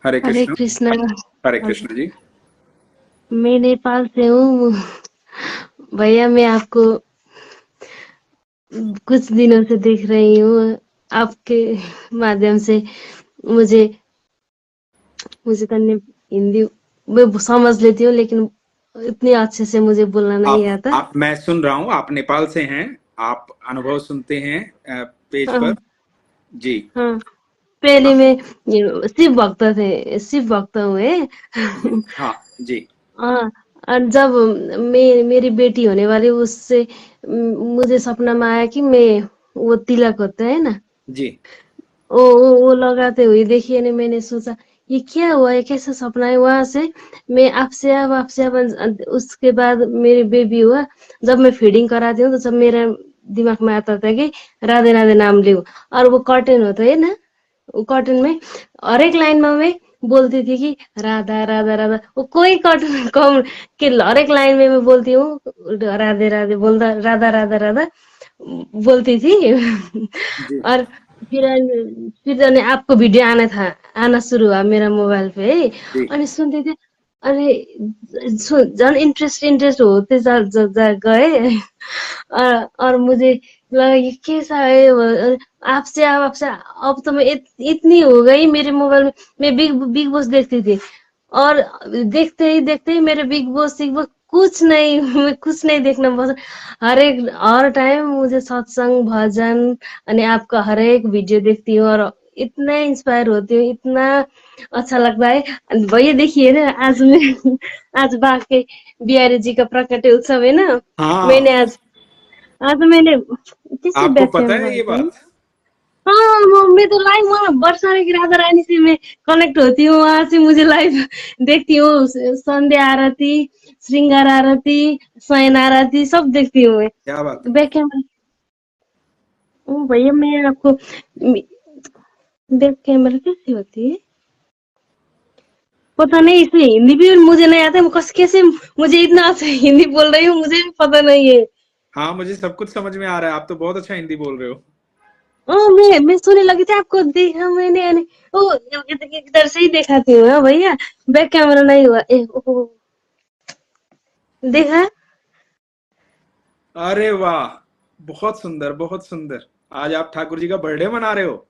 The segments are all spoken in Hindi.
हरे हरे कृष्ण। कृष्णा। हरे कृष्ण जी। मैं नेपाल से हूँ भैया। मैं आपको कुछ दिनों से देख रही हूँ। आपके माध्यम से मुझे मुझे तन्ने हिंदी मैं समझ लेती हूँ, लेकिन इतने अच्छे से मुझे बोलना नहीं आता। आप मैं सुन रहा हूँ, आप नेपाल से हैं। आप अनुभव सुनते हैं पेज हाँ पर। जी। हाँ। पहले हाँ मैं शिव भक्त हुए। हाँ जी। हाँ। और जब मेरी बेटी होने वाली, उससे मुझे सपना में आया कि मैं वो तिलक होता है ना, जी। वो लगाते हुए देखिए ने। मैंने सोचा ये क्या हुआ, ये कैसा सपना है। वहां से मैं आपसे अब उसके बाद मेरी बेबी हुआ। जब मैं फीडिंग कराती हूँ तो जब मेरा दिमाग में आता था कि राधे राधे नाम लियो। और वो कर्टन होता है ना, कॉटन में हर एक लाइन में मैं बोलती थी कि राधा राधा राधा। वो कोई कॉटन कम कि हर एक लाइन में मैं बोलती हूँ राधे राधे, बोलता राधा राधा राधा बोलती थी। जी। और फिर फिर जाने आपको वीडियो आना शुरू हुआ मेरा मोबाइल पे। जी। अनि सुनते थे। अरे झन् इंटरेस्ट होते गए। और मुझे लगा ये कैसा है आपसे अब तो मैं इतनी हो गई मेरे मोबाइल में। मैं बिग बिग बॉस देखती थी, और देखते ही मेरे बिग बॉस कुछ नहीं। मैं कुछ नहीं देखना पसंद। हर टाइम मुझे सत्संग भजन आणि आपका हर एक वीडियो देखती हूँ, और इतना इंस्पायर होती हूँ, इतना अच्छा लगता है। भैया देखिए ना, आज मैं आज बाके बिहारी जी का प्रकट उत्सव है ना। हाँ, मैंने आज आज मैंने किसी आपको बैक पता है कैमरा ये से। बात? हाँ, मैं तो लाइव वहाँ बरसाने की राधा रानी से मैं कनेक्ट होती हूँ। वहां से मुझे लाइव देखती हूँ। संध्या आरती, श्रृंगार आरती, शयन आरती सब देखती हूँ मैं क्या बात है। Back camera. ओ भैया, मैं आपको बैक कैमरा कैसे होती है पता नहीं। इसमें हिंदी भी मुझे नहीं आता। मैं कैसे मुझे इतना अच्छा हिंदी बोल रही हूँ, मुझे भी पता नहीं है। हाँ, मुझे सब कुछ समझ में आ रहा है। आप तो बहुत अच्छा हिंदी बोल रहे हो। ओ, मैं सुनने लगी थी, आपको देखा मैंने ओ इधर से ही देखा थी। हाँ भैया, बैक कैमरा नहीं हुआ। ओ, देखा। अरे वाह! बहुत सुंदर, बहुत सुंदर। आज आप ठाकुर जी का बर्थडे मना रहे हो?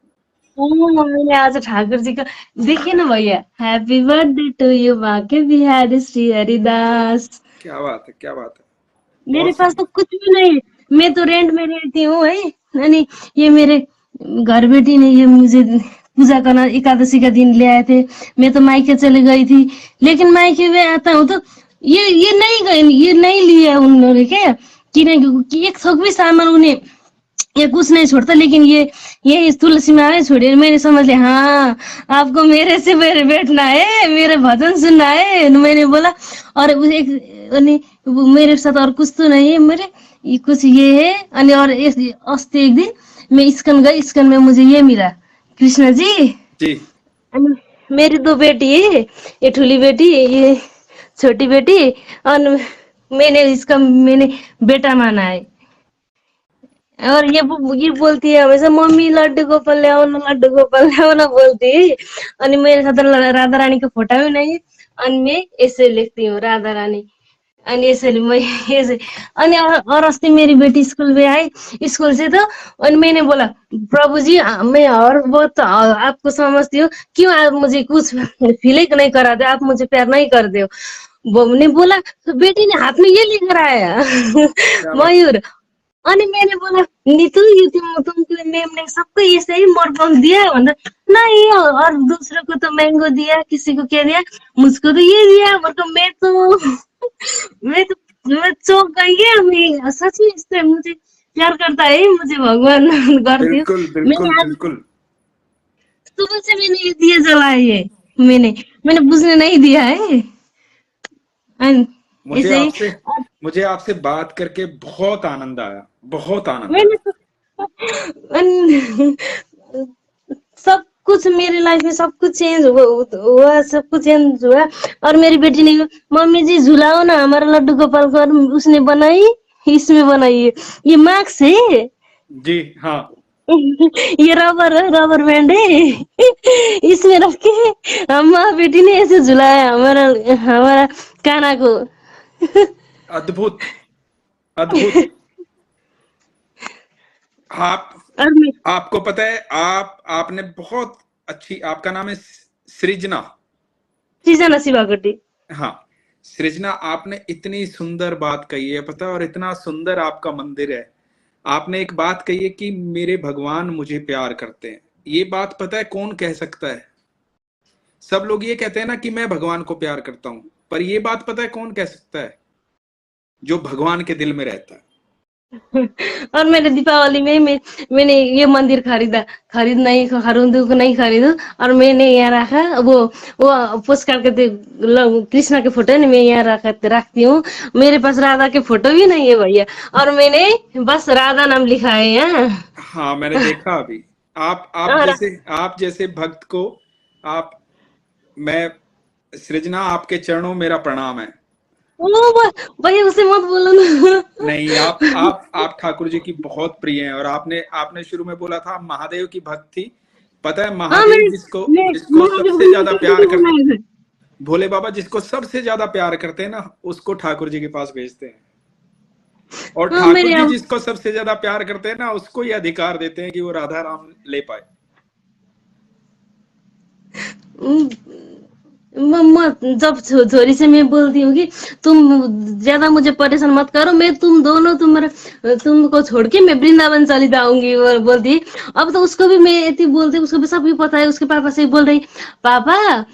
ओ, मैंने आज ठाकुर जी का देखिए ना भैया। Happy birthday to you Banke Bihari Shri Haridas. क्या बात है, क्या बात है। मेरे बहुत पास तो सुंदर। कुछ भी नहीं है। मैं तो रेंट में रहती हूँ है। नहीं, ये मेरे घर बेटी ने ये मुझे पूजा करना एकादशी का दिन ले आए थे। मैं तो मायके चली गई थी, लेकिन मायके में आता हूँ तो ये नहीं गए, ये नहीं लिया उन्होंने क्या। कि एक थोक भी सामान उन्हें ये कुछ नहीं छोड़ता। लेकिन ये इस तुलसी माला छोड़े। मैंने समझ लिया, हाँ आपको मेरे से मेरे बैठना है, मेरे भजन सुनना है। मैंने बोला। और वो मेरे साथ और कुछ तो नहीं है मेरे, ये कुछ ये है। और अस्ति एक दिन मैं इस्कन गई, इस्कन में मुझे ये मिला, कृष्ण जी। जी। अनि मेरी दो बेटी है, ये ठुली बेटी, ये छोटी बेटी। और मैंने बेटा माना है। और ये बोलती है हमेशा, मम्मी लड्डू गोपाल ले आओ ना, लड्डू गोपाल ले आओ ना बोलती है। और मेरे साथ राधा रानी का फोटो भी नहीं है। और मैं ऐसे लिखती हूँ राधा रानी। और ऐसे मैं ऐसे। और अस्ति मेरी बेटी स्कूल में आई, स्कूल से तो। और मैंने बोला, प्रभु जी मैं और बहुत आपको समझती हूँ, क्यों आप मुझे कुछ फील ही नहीं कराते, आप मुझे प्यार नहीं करते हो। वो ने बोला, तो बेटी ने हाथ में ये लेकर आया क्या बात है। मयूर। अनि मैंने बोला, नीतू ये तुमको मैम ने सबको ऐसे ही मोरपंख दिया है भन्दा। नहीं, और दूसरों को तो मैंगो दिया, किसी को क्या दिया, मुझको तो ये दिया। मतलब मैं चौंक गई है। मैं सच में इससे मुझे प्यार करता है मुझे भगवान करती हूँ। बिल्कुल, बिल्कुल, मैंने आज बिल्कुल। सुबह से मैंने ये दिया जलाया है। मैंने मैंने बुझने नहीं दिया है। मुझे ऐसे ही। आपसे मुझे आपसे बात करके बहुत आनंद आया, बहुत आनंद मैंने आया। तो सब कुछ मेरी लाइफ में सब कुछ चेंज हुआ, सब कुछ चेंज हुआ। और मेरी बेटी ने, मम्मी जी झुलाओ ना हमारा लड्डू गोपाल को। उसने बनाई, इसमें बनाई है, ये मार्क्स है। जी। हाँ। ये रबर बैंड है, इसमें रख के अम्मा बेटी ने ऐसे झुलाया हमारा हमारा काना को। अद्भुत, अद्भुत। आप और मैं आपको पता है, आपने बहुत अच्छी, आपका नाम है सृजना। सृजना शिवाकोटी। हाँ, सृजना, आपने इतनी सुंदर बात कही है, पता है, और इतना सुंदर आपका मंदिर है। आपने एक बात कही है कि मेरे भगवान मुझे प्यार करते हैं। ये बात पता है कौन कह सकता है? सब लोग ये कहते हैं ना कि मैं भगवान को प्यार करता हूं, पर ये बात पता है कौन कह सकता है? जो भगवान के दिल में रहता है। और मैंने दीपावली में मैंने ये मंदिर खरीदा, खरीद नहीं खरीदू नहीं खरीदू, और मैंने यहाँ रखा वो पोस्ट कार्ड के कृष्णा के फोटो नहीं, मैं यहाँ रखती हूँ। मेरे पास राधा के फोटो भी नहीं है भैया, और मैंने बस राधा नाम लिखा है यहाँ। हाँ, मैंने देखा अभी। और आप जैसे भक्त को, आप मैं सृजना, आपके चरणों में मेरा प्रणाम है। भैया उसे मत बोलो ना। नहीं, आप ठाकुर जी की बहुत प्रिय हैं, और आपने आपने शुरू में बोला था महादेव की भक्त थी। पता है, हाँ महादेव जिसको जिसको सबसे ज्यादा प्यार करते, भोले बाबा जिसको सबसे ज्यादा प्यार करते हैं ना, उसको ठाकुर जी के पास भेजते हैं। और ठाकुर जी जिसको सबसे ज्यादा प्यार करते हैं ना, उसको ये अधिकार देते हैं कि वो राधा राम ले पाए। जब छोरी से मैं बोलती हूँ कि तुम ज्यादा मुझे परेशान मत करो, मैं तुमको छोड़ के मैं वृंदावन चली जाऊंगी, वो बोलती। अब तो उसको भी मैं इतनी बोलती, उसको भी सब भी पता है। उसके पापा से बोल रही, पापा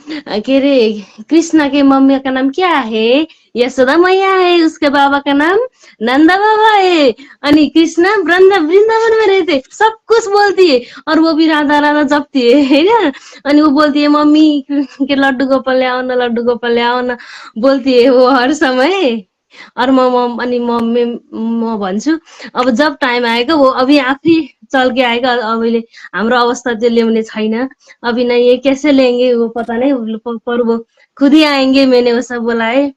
के रे कृष्णा के मम्मी का नाम क्या है? यशोदा मैया है, उसके बाबा का नाम नंदा बाबा है, अनि कृष्णा वृंदावन में रहते, सब कुछ बोलती है। और वो भी राधा राधा जपती है ना। अनि वो बोलती है मम्मी के लड्डू गोपाल ल्याओ न, लड्डू गोपाल ल्याओ न, बोलती है वो हर समय। और म भन्छु अब जब टाइम आएगा वो अभी आफै चल के आएगा। अभी हाम्रो अवस्था त्यो ल्याउने छैन, अभी नहीं ये कैसे लेंगे वो पता नहीं, पर वो खुद ही आएंगे। मैंने वो सब बोला है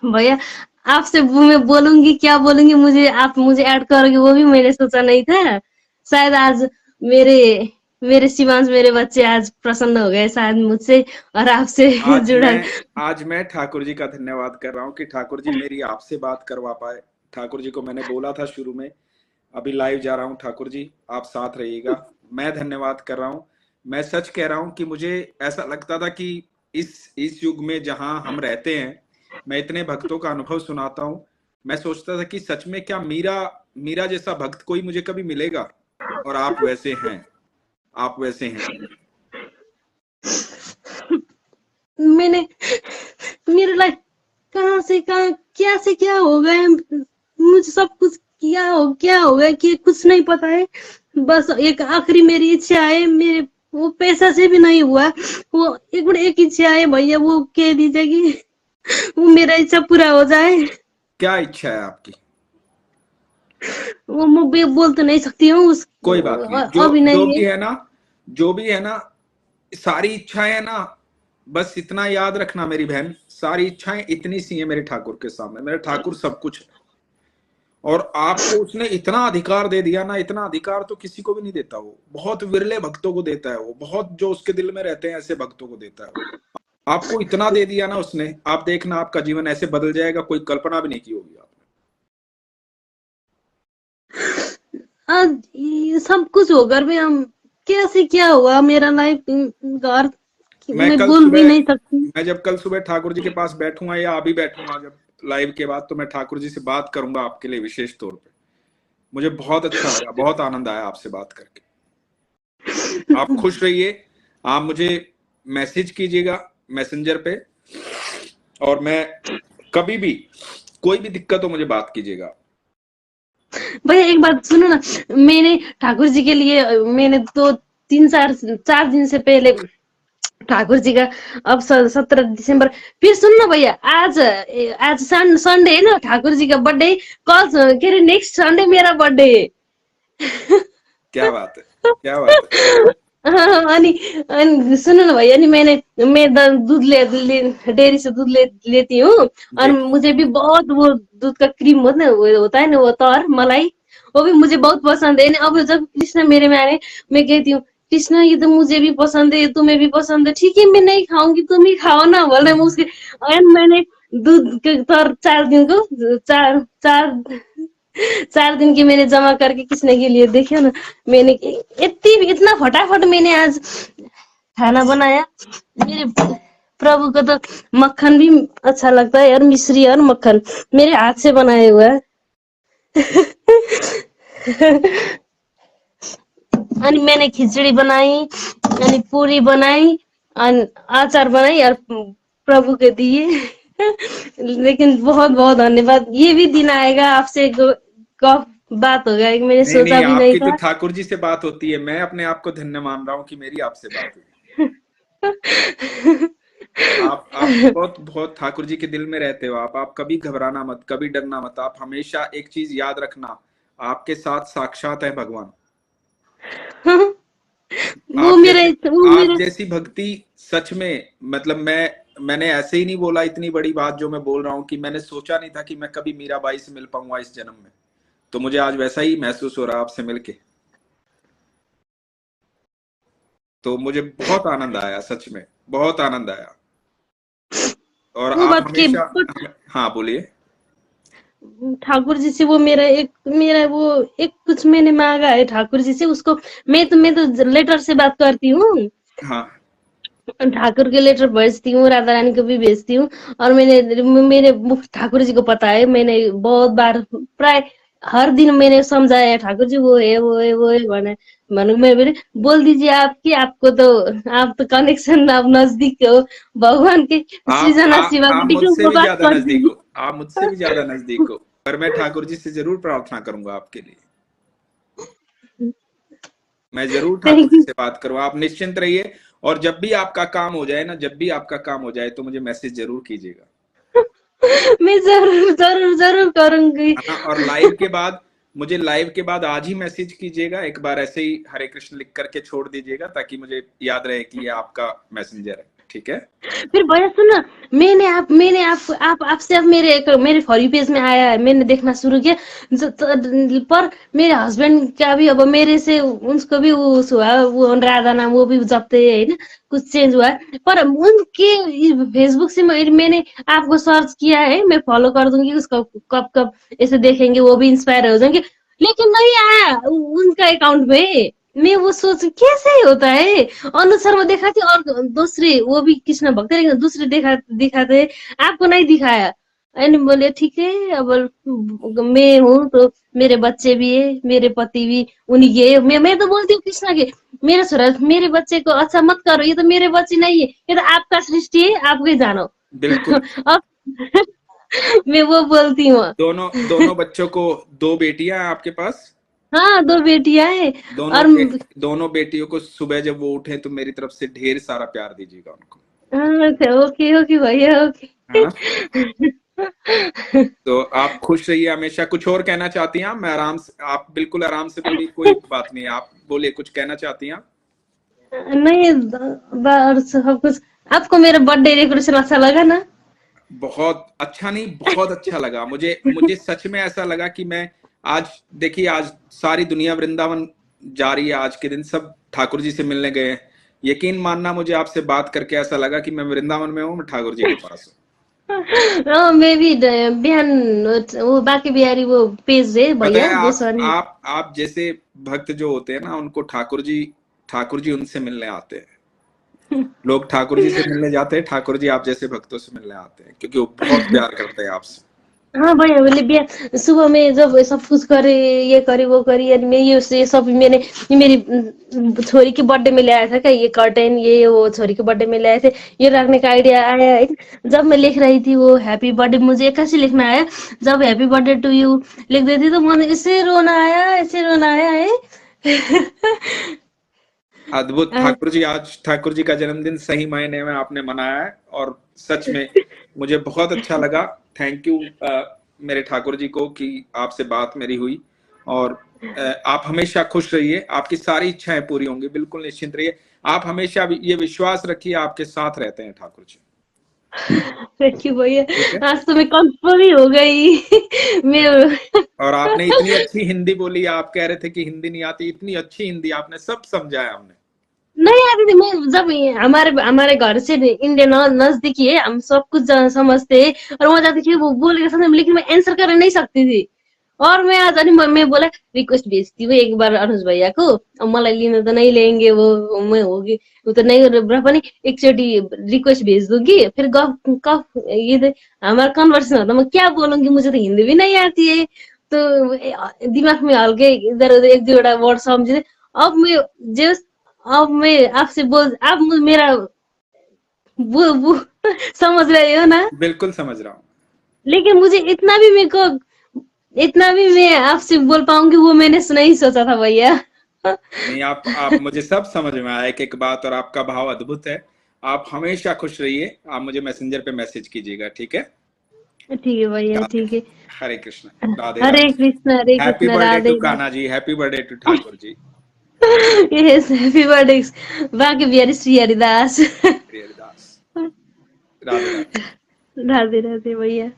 भैया। आपसे मैं बोलूंगी क्या बोलूंगी, आप मुझे ऐड करोगे वो भी मैंने सोचा नहीं था। शायद आज मेरे मेरे शिवांश, मेरे बच्चे आज प्रसन्न हो गए शायद मुझसे और आपसे जुड़ा। आज मैं ठाकुर जी का धन्यवाद कर रहा हूँ कि ठाकुर जी मेरी आपसे बात करवा पाए। ठाकुर जी को मैंने बोला था शुरू में, अभी लाइव जा रहा हूँ। ठाकुर जी आप साथ रहिएगा। मैं धन्यवाद कर रहा हूँ। मैं सच कह रहा हूँ कि मुझे ऐसा लगता था कि इस युग में जहां हम रहते हैं, मैं इतने भक्तों का अनुभव सुनाता हूँ, मैं सोचता था कि सच में क्या मीरा जैसा भक्त कोई मुझे कभी मिलेगा? और आप वैसे हैं, आप वैसे हैं। मैंने मेरे लाइफ कहाँ से क्या हो गया, मुझे सब कुछ क्या हो गया कि कुछ नहीं पता है। बस एक आखिरी मेरी इच्छा है, मेरे वो पैसा से भी नहीं हुआ, वो एक इच्छा है भैया, वो कह दीजिए कि वो मेरा इच्छा पूरा हो जाए। क्या इच्छा है आपकी? वो मैं बोल तो नहीं सकती हूँ। कोई बात नहीं, अभी नहीं जो भी है ना, सारी इच्छाएं ना, बस इतना याद रखना मेरी बहन, सारी इच्छाएं इतनी सी है मेरे ठाकुर के सामने। मेरे ठाकुर सब कुछ है, और आपको उसने इतना अधिकार दे दिया ना, इतना अधिकार तो किसी को भी नहीं देता। वो बहुत विरले भक्तों को देता है, वो बहुत जो उसके दिल में रहते हैं ऐसे भक्तों को देता है। आपको इतना दे दिया ना उसने, आप देखना आपका जीवन ऐसे बदल जाएगा, कोई कल्पना भी नहीं की होगी आपने। सब कुछ होकर भी हम कैसे क्या हुआ मेरा लाइफ घर, मैं बोल भी नहीं सकती। मैं जब कल सुबह ठाकुर जी के पास बैठूंगा या अभी बैठूंगा जब लाइव के बाद, तो मैं ठाकुर जी से बात करूंगा आपके लिए विशेष तौर पे। मुझे बहुत अच्छा लगा, बहुत आनंद आया आपसे बात करके। आप खुश रहिए, आप मुझे मैसेज कीजिएगा मैसेंजर पे, और मैं कभी भी कोई भी दिक्कत हो मुझे बात कीजिएगा। भैया एक बात सुनो ना, मैंने ठाकुर जी के लिए मैंने तो 4 दिन से पहले ठाकुर जी का, अब 17 दिसंबर, फिर सुन ना भैया, आज संडे है ना, ठाकुर जी का बर्थडे, कल के नेक्स्ट संडे मेरा बर्थडे है। क्या बात है, क्या बात है। अनि सुनो ना भैया, मैं दूध डेयरी से दूध लेती हूँ, और मुझे भी बहुत वो दूध का क्रीम होता है ना, वो तर मलाई, वो भी मुझे बहुत पसंद है। अब जब कृष्णा मेरे में आए, मैं कहती हूँ कृष्णा ये तो मुझे भी पसंद है, तुम्हें भी पसंद है, ठीक है मैं नहीं खाऊंगी, तुम ही खाओ ना, बोल रहे उसके। और मैंने दूध के तर 4 दिन को चार चार 4 दिन की मैंने जमा करके कृष्णा के लिए, देखियो ना मैंने इतना फटाफट मैंने आज खाना बनाया। मेरे प्रभु को तो मक्खन भी अच्छा लगता है, और मिश्री और मक्खन मेरे हाथ से बनाए हुआ है। अनि मैंने खिचड़ी बनाई, अनि पूरी बनाई, और अचार बनाई, और प्रभु के दिए। लेकिन बहुत बहुत धन्यवाद। ये भी दिन आएगा आपसे बात होगा, मैंने नहीं सोचा नहीं, भी नहीं आपकी तो था। ठाकुर जी से बात होती है, मैं अपने आप को धन्य मान रहा हूँ कि मेरी आपसे बात हुई। आप बहुत बहुत ठाकुर जी के दिल में रहते हो। आप कभी घबराना मत, कभी डरना मत। आप हमेशा एक चीज याद रखना, आपके साथ साक्षात है भगवान। वो मेरे वो आप मेरे जैसी भक्ति सच में, मतलब मैंने ऐसे ही नहीं बोला इतनी बड़ी बात जो मैं बोल रहा हूँ, कि मैंने सोचा नहीं था कि मैं कभी मीराबाई से मिल पाऊंगा इस जन्म में। तो मुझे आज वैसा ही महसूस हो रहा है आपसे मिलके। तो मुझे बहुत आनंद आया, सच में बहुत आनंद आया। और वो आप बात के हमेशा, हाँ बोलिए। ठाकुर जी से वो मेरा वो एक कुछ मैंने मांगा है ठाकुर जी से, उसको मैं तो लेटर से बात करती हूँ। हाँ ठाकुर के लेटर भेजती हूँ, राधा रानी को भी भेजती हूँ। और मेरे ठाकुर जी को पता है, मैंने बहुत बार प्राय हर दिन मैंने समझाया ठाकुर जी वो है वो है वो है भने मैं बोल दीजिए आपकी, आप तो कनेक्शन, आप नजदीक हो भगवान के, सृजना शिवा आप को मुझसे वो भी बात ज्यादा कर नजदीक दीजिए। हो, आप मुझसे भी ज्यादा नजदीक हो। पर मैं ठाकुर जी से जरूर प्रार्थना करूंगा आपके लिए। मैं जरूर ठाकुर थैंक जी यू। से बात करूंगा, आप निश्चिंत रहिए। और जब भी आपका काम हो जाए ना, जब भी आपका काम हो जाए तो मुझे मैसेज जरूर कीजिएगा, मैं जरूर जरूर जरूर करूंगी। है ना। और लाइव के बाद, मुझे लाइव के बाद आज ही मैसेज कीजिएगा, एक बार ऐसे ही हरे कृष्ण लिख करके छोड़ दीजिएगा, ताकि मुझे याद रहे कि ये आपका मैसेंजर है, ठीक है। फिर भैया सुन, मैंने आपसे अब मेरे फॉर यू पेज में आया है, मैंने देखना शुरू किया। पर मेरे हस्बैंड का भी अब मेरे से उसको भी उस हुआ, वो राधा नाम वो भी जपते है ना, कुछ चेंज हुआ है। पर उनके फेसबुक से मैंने आपको सर्च किया है, मैं फॉलो कर दूंगी उसको, कब कब ऐसे देखेंगे वो भी इंस्पायर हो जाएंगे। लेकिन नहीं आया उनका अकाउंट में। मैं वो सोच कैसे होता है, अनु शर्मा देखा थी और दूसरे वो भी कृष्ण भक्त, लेकिन दूसरे दिखाते, आपको नहीं दिखाया। एंड बोले ठीक है, अब मैं हूँ तो मेरे बच्चे भी है, मेरे पति भी उन्हीं के है। मैं तो बोलती हूँ कृष्णा के, मेरे छोरा मेरे बच्चे को अच्छा मत करो, ये तो मेरे बच्चे नहीं है, ये तो आपका सृष्टि है, आपको ही जानो। बिल्कुल। अब मैं वो बोलती हूँ। दोनों दोनों बच्चों को, 2 बेटियां हैं आपके पास। हाँ 2 बेटियां है। दोनों और बे, दोनों बेटियों को सुबह जब वो उठे तो मेरी तरफ से ढेर सारा प्यार दीजिएगा उनको, ओके ओके भैया ओके। है ना। तो आप खुश रहिए हमेशा। कुछ और कहना चाहती हैं आप? मैं आराम से, आप बिल्कुल आराम से बोलिए, कोई बात नहीं, आप बोलिए, कुछ कहना चाहती हैं आप? नहीं और सब कुछ। आपको मेरा बर्थडे डेकोरेशन अच्छा लगा ना? बहुत अच्छा नहीं, बहुत अच्छा लगा मुझे। मुझे सच में ऐसा लगा कि मैं आज, देखिए आज सारी दुनिया वृंदावन जा रही है, आज के दिन सब ठाकुर जी से मिलने गए हैं। यकीन मानना, मुझे आपसे बात करके ऐसा लगा कि मैं वृंदावन में हूँ, मैं ठाकुर जी के पास हूँ। मैं भी बिहान वो बाकी बिहारी वो पेज है पता भैया है, गोस्वामी। आप जैसे भक्त जो होते हैं ना, उनको ठाकुर जी उनसे मिलने आते हैं। लोग ठाकुर जी से मिलने जाते हैं, ठाकुर जी आप जैसे भक्तों से मिलने आते हैं, क्योंकि वो बहुत प्यार करते हैं आपसे। हाँ भैया बोले बिहान सुबह में जब सब कुछ करे, ये करे वो करी, और मैं ये सब मैंने ये मेरी छोरी के बर्थडे में ले आया था क्या, ये कर्टेन ये वो छोरी के बर्थडे में ले आए थे, ये रखने का आइडिया आया है। जब मैं लिख रही थी वो हैप्पी बर्थडे, मुझे कैसे लिखना आया, जब हैप्पी बर्थडे टू यू लिख देती तो मुझे ऐसे रोना आया है। अद्भुत। आज ठाकुर जी का जन्मदिन सही मायने में आपने मनाया है, और सच में मुझे बहुत अच्छा लगा। थैंक यू मेरे ठाकुर जी को कि आपसे बात मेरी हुई। और आप हमेशा खुश रहिए, आपकी सारी इच्छाएं पूरी होंगी, बिल्कुल निश्चिंत रहिए। आप हमेशा ये विश्वास रखिए, आपके साथ रहते हैं ठाकुर जी। थैंक यू भैया। ठीक है। आज तो मैं कंफर्म ही हो गई। मैं और आपने इतनी अच्छी हिंदी बोली, आप कह रहे थे कि हिंदी नहीं आती, इतनी अच्छी हिंदी आपने, सब समझाया हमने। नहीं आती थी। मैं जब हमारे हमारे घर से इंडिया नजदीक ही है, हम सब कुछ समझते हैं। और वहां जाती थी, वो बोलेगा समझ में, लेकिन मैं आंसर कर नहीं सकती थी। और मैं आज अनि मैं बोला रिक्वेस्ट भेजती हूँ एक बार अनुज भैया को, अब मलाई लिन त नहीं लेंगे वो, मैं होगी वो तो नहीं र पनि एकचोटि रिक्वेस्ट भेज दूंगी, फिर गफ गफ ये हमारा कन्वर्सेशन होता, मैं क्या बोलूंगी, मुझे तो हिंदी भी नहीं आती है। तो दिमाग में हल्के इधर उधर एक जोड़ा वर्ड समझे। अब मैं जो अब मैं आपसे बोल, आप मेरा वो समझ रहे हो ना। बिल्कुल समझ रहा हूँ। लेकिन मुझे इतना भी मेरे को, इतना भी मैं आपसे बोल पाऊंगी वो मैंने नहीं सोचा था भैया। नहीं, आप मुझे सब समझ में आया एक एक बात, और आपका भाव अद्भुत है। आप हमेशा खुश रहिए, आप मुझे मैसेंजर पे मैसेज कीजिएगा, ठीक है। ठीक है भैया, राधे, ठीक है। Hare Krishna, Radhe Hare Radhe. Krishna, Hare happy Krishna, birthday to Radhe Kanha ji, happy birthday to Thakur ji. Radhe. Yes, happy birthday Banke Bihari Shri Haridas. Haridas. Radhe Radhe. Radhe Radhe भैया।